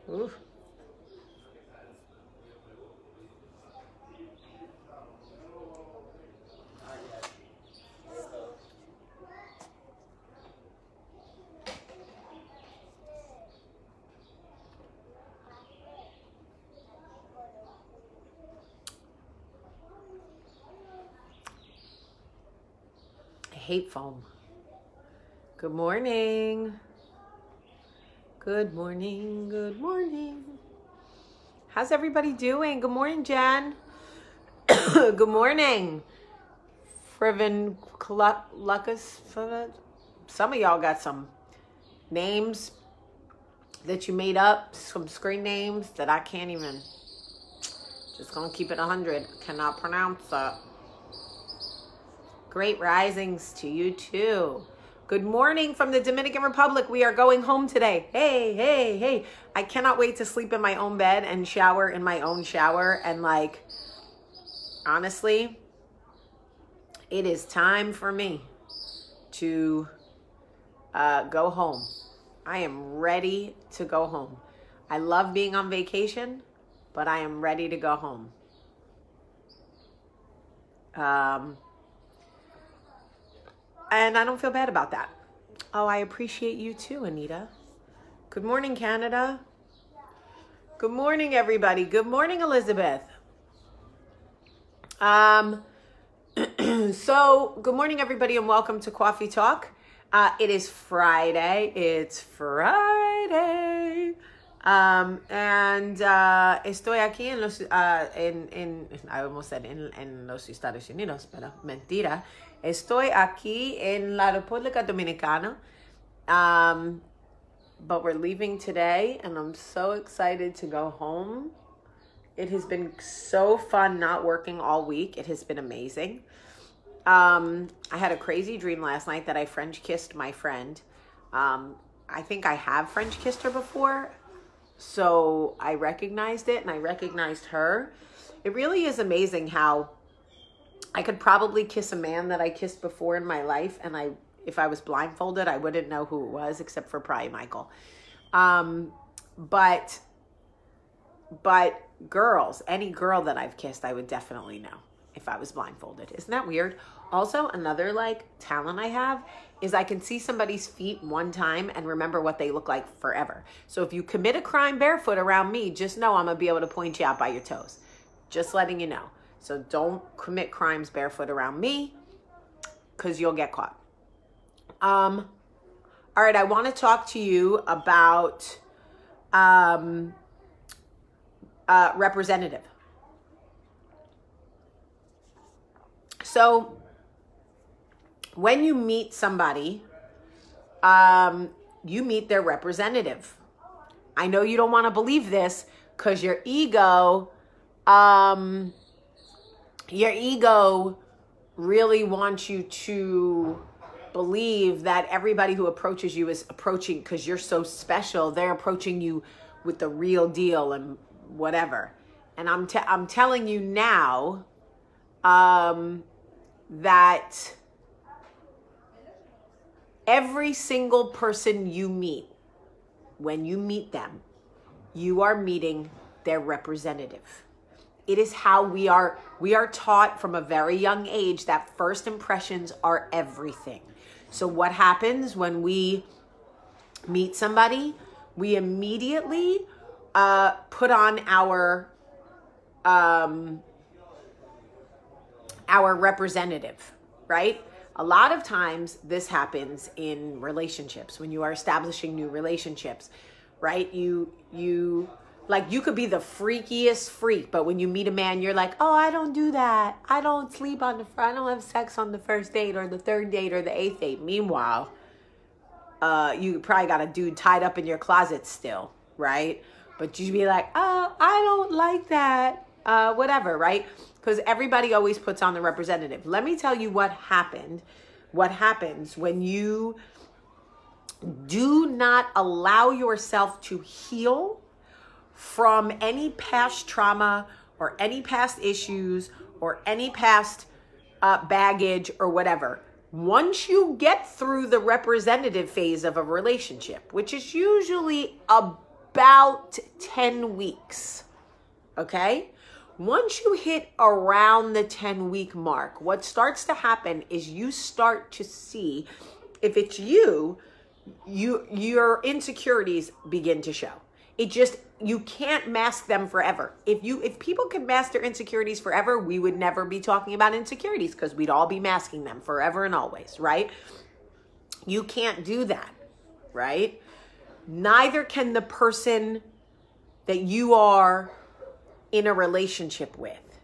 Ooh. I hate foam. Good morning. Good morning. Good morning. How's everybody doing? Good morning, Jen. Good morning. Frivin Lucas. Some of y'all got some names that you made up, some screen names that I can't even. Just gonna keep it 100. Cannot pronounce that. Great risings to you too. Good morning from the Dominican Republic. We are going home today. Hey, hey, hey. I cannot wait to sleep in my own bed and shower in my own shower. And like, honestly, it is time for me to go home. I am ready to go home. I love being on vacation, but I am ready to go home. And I don't feel bad about that. Oh, I appreciate you too, Anita. Good morning, Canada. Good morning, everybody. Good morning, Elizabeth. So good morning, everybody, and welcome to Coffee Talk. It is Friday. It's Friday. Estoy aquí en los, I almost said en los Estados Unidos, pero mentira. Estoy aquí en la República Dominicana. But we're leaving today, and I'm so excited to go home. It has been so fun not working all week. It has been amazing. I had a crazy dream last night that I French kissed my friend. I think I have French kissed her before. So I recognized it and I recognized her. It really is amazing how I could probably kiss a man that I kissed before in my life. And if I was blindfolded, I wouldn't know who it was except for probably Michael. But girls, any girl that I've kissed, I would definitely know if I was blindfolded. Isn't that weird? Also, another like talent I have is I can see somebody's feet one time and remember what they look like forever. So if you commit a crime barefoot around me, just know I'm gonna be able to point you out by your toes. Just letting you know. So don't commit crimes barefoot around me because you'll get caught. All right, I want to talk to you about representative. So when you meet somebody, you meet their representative. I know you don't want to believe this because your ego really wants you to believe that everybody who approaches you is approaching because you're so special. They're approaching you with the real deal and whatever. And I'm telling you now that every single person you meet, when you meet them, you are meeting their representative. It is how we are taught from a very young age that first impressions are everything. So what happens when we meet somebody? We immediately put on our representative, right? A lot of times this happens in relationships when you are establishing new relationships, right? You could be the freakiest freak, but when you meet a man, you're like, oh, I don't do that. I don't sleep I don't have sex on the first date or the third date or the 8th date. Meanwhile, you probably got a dude tied up in your closet still, right? But you'd be like, oh, I don't like that. Whatever, right? Because everybody always puts on the representative. Let me tell you what happens when you do not allow yourself to heal from any past trauma or any past issues or any past baggage or whatever. Once you get through the representative phase of a relationship, which is usually about 10 weeks. Okay? Once you hit around the 10-week mark, what starts to happen is you start to see, if it's you, your insecurities begin to show. You can't mask them forever. If people could mask their insecurities forever, we would never be talking about insecurities, because we'd all be masking them forever and always, right? You can't do that, right? Neither can the person that you are in a relationship with,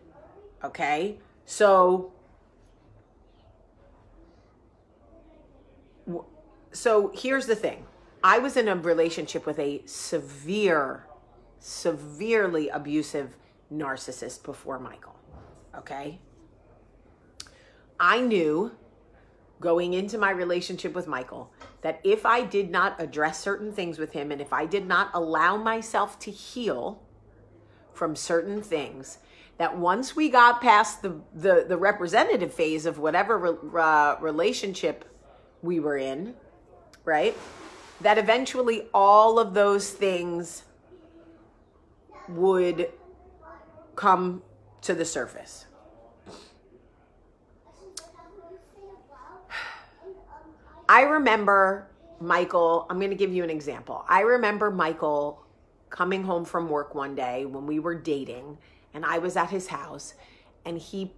okay? So here's the thing. I was in a relationship with a severely abusive narcissist before Michael, okay? I knew going into my relationship with Michael that if I did not address certain things with him, and if I did not allow myself to heal from certain things, that once we got past the representative phase of whatever relationship we were in, right, that eventually all of those things would come to the surface. I remember Michael, I'm going to give you an example. I remember Michael coming home from work one day when we were dating, and I was at his house, and he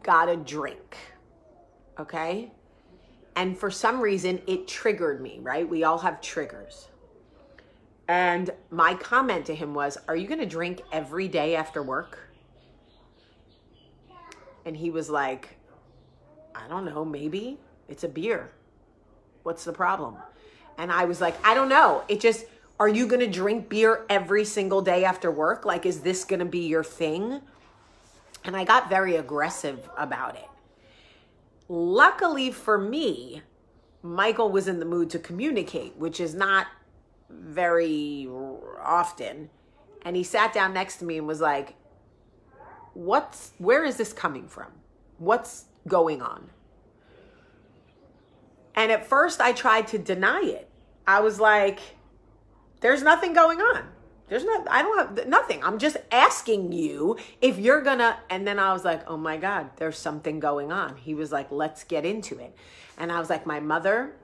got a drink, okay? And for some reason, it triggered me, right? We all have triggers. And my comment to him was, "Are you going to drink every day after work?" And he was like, "I don't know, maybe. It's a beer. What's the problem?" And I was like, "I don't know. Are you going to drink beer every single day after work? Like, is this going to be your thing?" And I got very aggressive about it. Luckily for me, Michael was in the mood to communicate, which is not very often. And he sat down next to me and was like, where is this coming from? What's going on? And at first I tried to deny it. I was like, there's nothing going on. I don't have nothing. I'm just asking you if you're gonna, and then I was like, oh my God, there's something going on. He was like, let's get into it. And I was like, my mother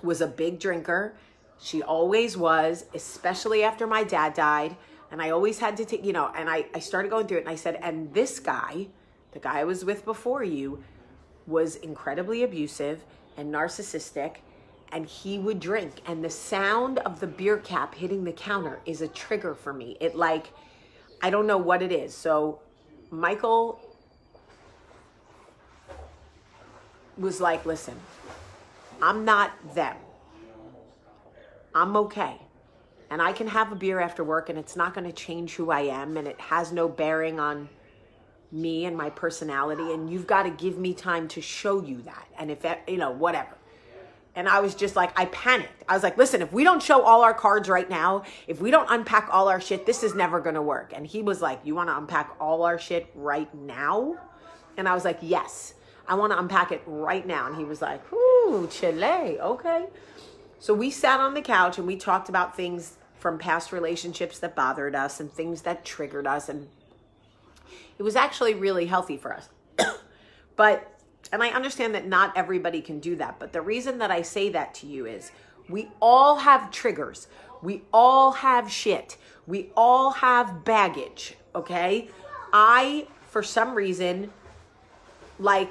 was a big drinker. She always was, especially after my dad died. And I always had to take, and I started going through it, and I said, and this guy, the guy I was with before you, was incredibly abusive and narcissistic, and he would drink. And the sound of the beer cap hitting the counter is a trigger for me. I don't know what it is. So Michael was like, listen, I'm not them. I'm okay. And I can have a beer after work, and it's not going to change who I am, and it has no bearing on me and my personality, and you've got to give me time to show you that. And if, whatever. And I was just like, I panicked. I was like, listen, if we don't show all our cards right now, if we don't unpack all our shit, this is never going to work. And he was like, you want to unpack all our shit right now? And I was like, yes, I want to unpack it right now. And he was like, ooh, Chile, okay. So we sat on the couch and we talked about things from past relationships that bothered us and things that triggered us. And it was actually really healthy for us. And I understand that not everybody can do that. But the reason that I say that to you is we all have triggers. We all have shit. We all have baggage, okay? For some reason, how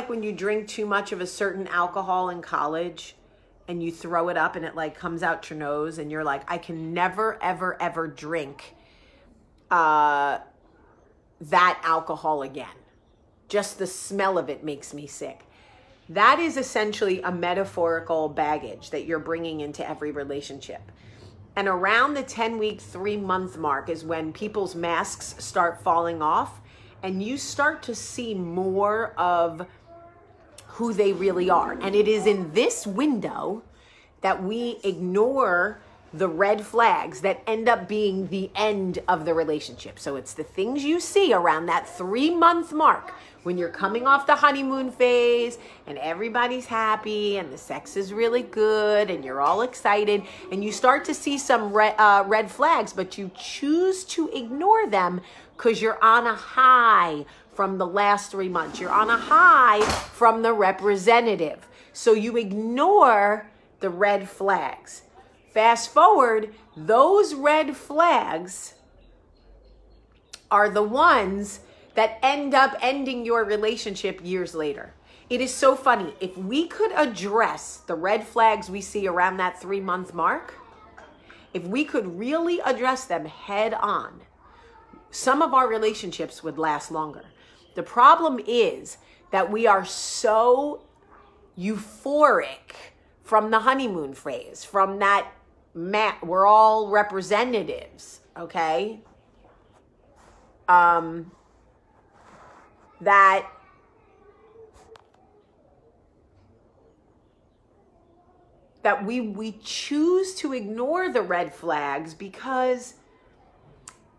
when you drink too much of a certain alcohol in college and you throw it up and it comes out your nose and you're like, I can never, ever, ever drink that alcohol again. Just the smell of it makes me sick. That is essentially a metaphorical baggage that you're bringing into every relationship. And around the 10-week, 3-month mark is when people's masks start falling off and you start to see more of who they really are. And it is in this window that we ignore the red flags that end up being the end of the relationship. So it's the things you see around that 3-month mark when you're coming off the honeymoon phase and everybody's happy and the sex is really good and you're all excited and you start to see some red flags, but you choose to ignore them because you're on a high from the last 3 months. You're on a high from the representative. So you ignore the red flags. Fast forward, those red flags are the ones that end up ending your relationship years later. It is so funny. If we could address the red flags we see around that 3-month mark, if we could really address them head on, some of our relationships would last longer. The problem is that we are so euphoric from the honeymoon phase, from that we're all representatives, okay? That we choose to ignore the red flags because,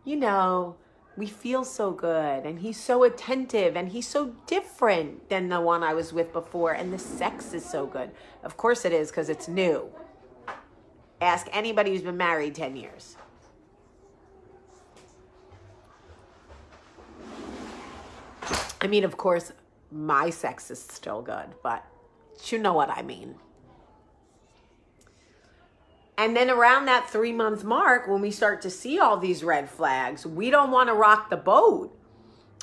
you know, we feel so good and he's so attentive and he's so different than the one I was with before and the sex is so good. Of course it is, because it's new. Ask anybody who's been married 10 years. I mean, of course, my sex is still good, but you know what I mean. And then around that 3-month mark, when we start to see all these red flags, we don't want to rock the boat.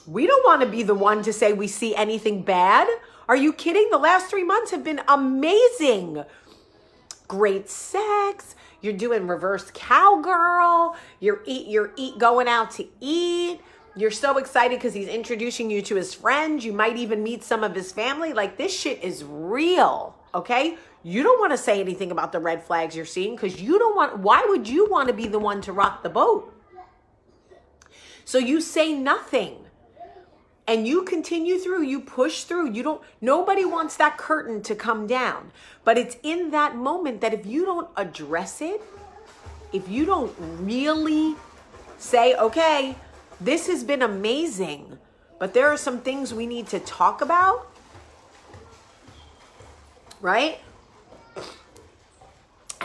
We don't want to be the one to say we see anything bad. Are you kidding? The last 3 months have been amazing. Great sex. You're doing reverse cowgirl. You're going out to eat. You're so excited because he's introducing you to his friends. You might even meet some of his family. Like, this shit is real, okay? You don't want to say anything about the red flags you're seeing because you don't want, why would you want to be the one to rock the boat? So you say nothing and you continue through, you push through. Nobody wants that curtain to come down, but it's in that moment that if you don't address it, if you don't really say, okay, this has been amazing, but there are some things we need to talk about, right?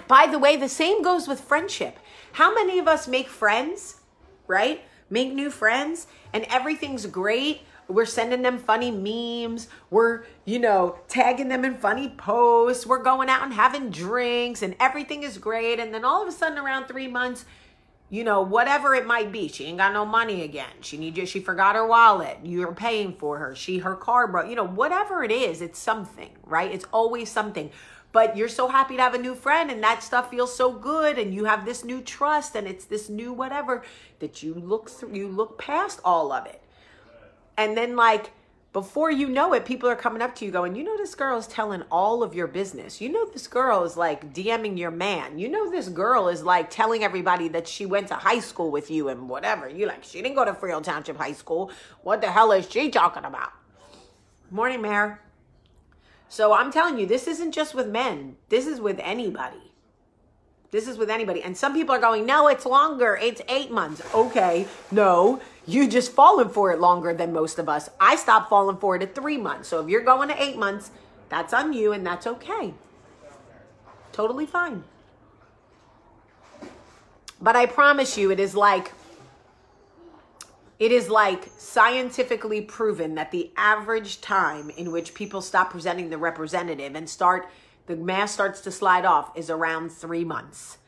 By the way, the same goes with friendship. How many of us make friends, right? Make new friends and everything's great. We're sending them funny memes. We're, tagging them in funny posts. We're going out and having drinks and everything is great. And then all of a sudden around 3 months, whatever it might be, she ain't got no money again. She forgot her wallet. You're paying for her. Her car broke. Whatever it is, it's something, right? It's always something. But you're so happy to have a new friend and that stuff feels so good and you have this new trust and it's this new whatever that you look past all of it. And then before you know it, people are coming up to you going, this girl is telling all of your business. This girl is DMing your man. This girl is telling everybody that she went to high school with you and whatever. You're she didn't go to Freehold Township High School. What the hell is she talking about? Morning, Mayor. So I'm telling you, this isn't just with men. This is with anybody. This is with anybody. And some people are going, no, it's longer. It's 8 months. Okay, no, you just fallen for it longer than most of us. I stopped falling for it at 3 months. So if you're going to 8 months, that's on you and that's okay. Totally fine. But I promise you, it is scientifically proven that the average time in which people stop presenting the representative and the mask starts to slide off is around 3 months.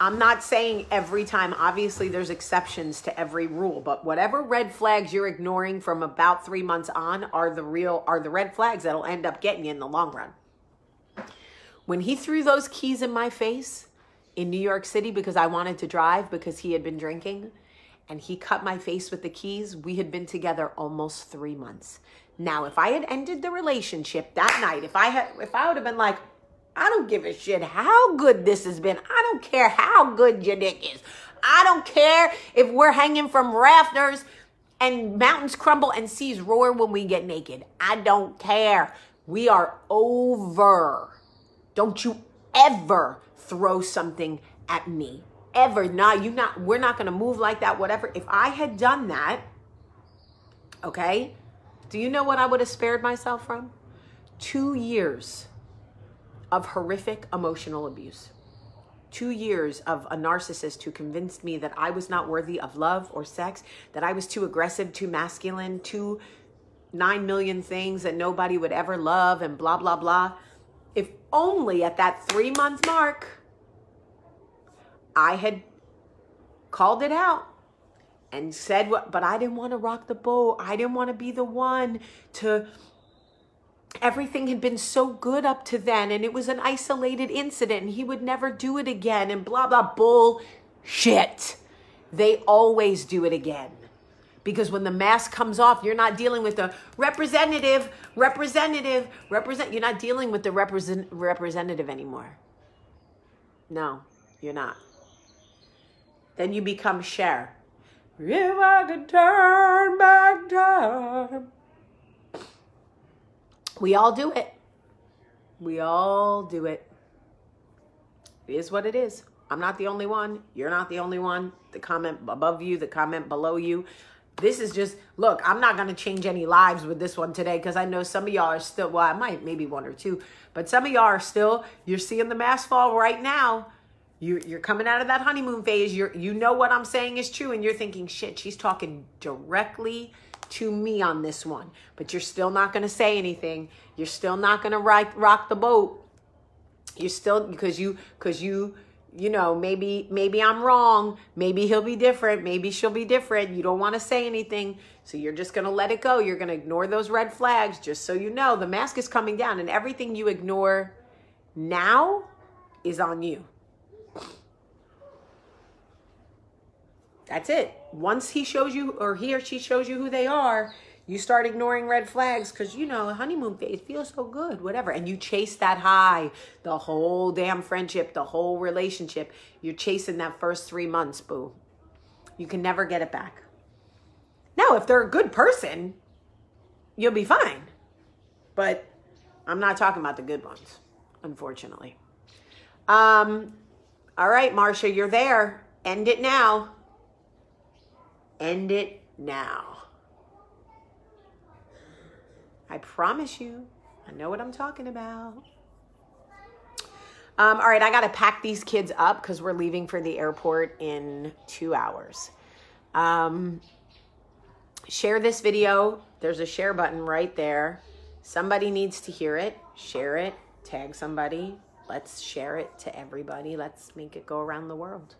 I'm not saying every time. Obviously, there's exceptions to every rule, but whatever red flags you're ignoring from about 3 months on are the red flags that'll end up getting you in the long run. When he threw those keys in my face in New York City because I wanted to drive because he had been drinking, and he cut my face with the keys, we had been together almost 3 months. Now, if I had ended the relationship that night, if I would have been I don't give a shit how good this has been. I don't care how good your dick is. I don't care if we're hanging from rafters and mountains crumble and seas roar when we get naked. I don't care. We are over. Don't you ever throw something at me. Ever. We're not going to move like that, whatever. If I had done that, okay, do you know what I would have spared myself from? 2 years of horrific emotional abuse. 2 years of a narcissist who convinced me that I was not worthy of love or sex, that I was too aggressive, too masculine, too 9 million things that nobody would ever love and blah, blah, blah. If only at that 3-month mark, I had called it out and said what, but I didn't want to rock the boat. I didn't want to be the one to, everything had been so good up to then, and it was an isolated incident, and he would never do it again, and blah, blah, bullshit. They always do it again. Because when the mask comes off, you're not dealing with the representative, you're not dealing with the representative anymore. No, you're not. Then you become Cher. If I could turn back time. We all do it. We all do it. It is what it is. I'm not the only one. You're not the only one. The comment above you, the comment below you. This is just, look, I'm not going to change any lives with this one today because I know some of y'all are still, well, I might, maybe 1 or 2, but some of y'all are still, you're seeing the mask fall right now. You're coming out of that honeymoon phase. You know what I'm saying is true, and you're thinking, shit, she's talking directly to me on this one. But you're still not going to say anything. You're still not going to rock the boat. You're still, because you know, maybe I'm wrong. Maybe he'll be different. Maybe she'll be different. You don't want to say anything. So you're just going to let it go. You're going to ignore those red flags. Just so you know, the mask is coming down, and everything you ignore now is on you. That's it. Once he shows you, or he or she shows you who they are, you start ignoring red flags because, you know, a honeymoon phase feels so good, whatever. And you chase that high, the whole damn friendship, the whole relationship. You're chasing that first 3 months, boo. You can never get it back. Now, if they're a good person, you'll be fine. But I'm not talking about the good ones, unfortunately. All right, Marsha, you're there. End it now. End it now. I promise you, I know what I'm talking about. All right, I got to pack these kids up because we're leaving for the airport in 2 hours. Share this video. There's a share button right there. Somebody needs to hear it. Share it. Tag somebody. Let's share it to everybody. Let's make it go around the world.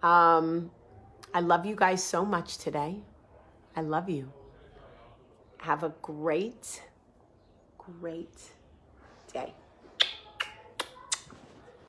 I love you guys so much today. I love you. Have a great, great day.